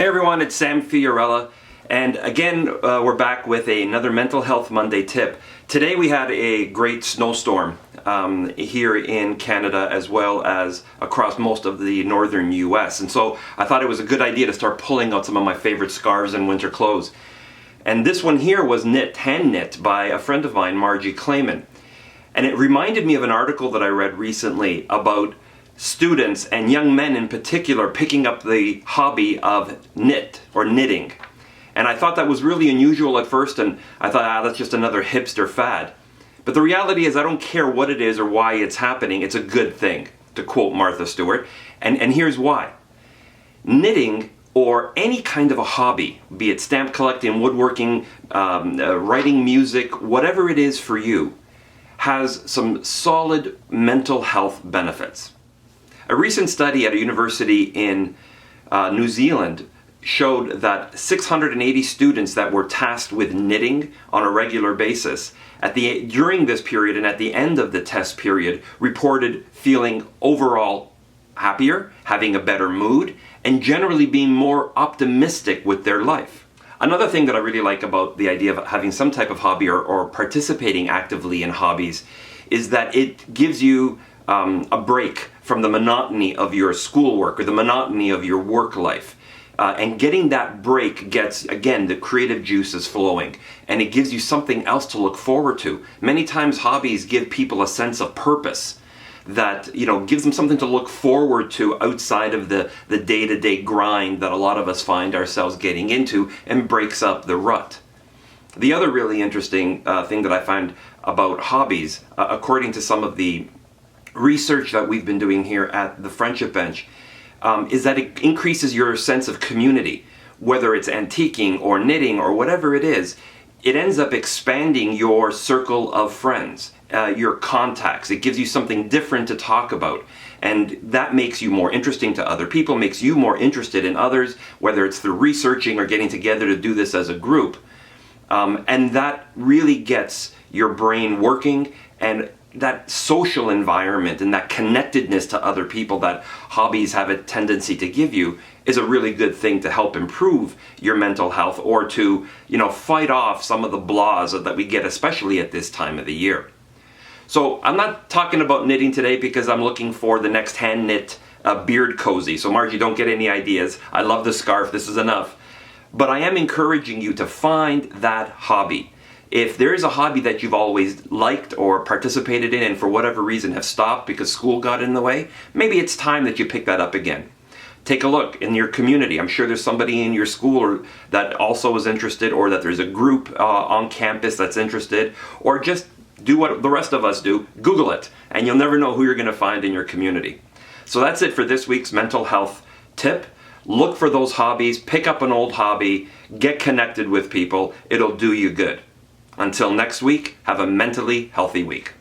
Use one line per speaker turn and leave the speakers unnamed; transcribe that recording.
Hey everyone, it's Sam Fiorella, and again we're back with another Mental Health Monday tip. Today we had a great snowstorm here in Canada as well as across most of the northern US, and so I thought it was a good idea to start pulling out some of my favorite scarves and winter clothes. And this one here was hand knit by a friend of mine, Margie Clayman. And it reminded me of an article that I read recently about students and young men in particular picking up the hobby of knitting. And I thought that was really unusual at first, and I thought, that's just another hipster fad. But the reality is I don't care what it is or why it's happening, it's a good thing, to quote Martha Stewart. And here's why. Knitting, or any kind of a hobby, be it stamp collecting, woodworking, writing music, whatever it is for you, has some solid mental health benefits. A recent study at a university in New Zealand showed that 680 students that were tasked with knitting on a regular basis during this period and at the end of the test period reported feeling overall happier, having a better mood, and generally being more optimistic with their life. Another thing that I really like about the idea of having some type of hobby or participating actively in hobbies is that it gives you a break from the monotony of your schoolwork or the monotony of your work life. And getting that break gets, again, the creative juices flowing, and it gives you something else to look forward to. Many times hobbies give people a sense of purpose that, gives them something to look forward to outside of the day-to-day grind that a lot of us find ourselves getting into, and breaks up the rut. The other really interesting thing that I find about hobbies, according to some of the research that we've been doing here at the Friendship Bench, is that it increases your sense of community. Whether it's antiquing or knitting or whatever it is, it ends up expanding your circle of friends, your contacts. It gives you something different to talk about, and that makes you more interesting to other people, makes you more interested in others, whether it's through researching or getting together to do this as a group. And that really gets your brain working, and that social environment and that connectedness to other people that hobbies have a tendency to give you is a really good thing to help improve your mental health, or to, fight off some of the blahs that we get, especially at this time of the year. So I'm not talking about knitting today because I'm looking for the next hand knit beard cozy. So Margie, don't get any ideas. I love the scarf, this is enough. But I am encouraging you to find that hobby. If there is a hobby that you've always liked or participated in and for whatever reason have stopped because school got in the way, maybe it's time that you pick that up again. Take a look in your community. I'm sure there's somebody in your school that also is interested, or that there's a group on campus that's interested, or just do what the rest of us do, Google it, and you'll never know who you're going to find in your community. So that's it for this week's mental health tip. Look for those hobbies, pick up an old hobby, get connected with people. It'll do you good. Until next week, have a mentally healthy week.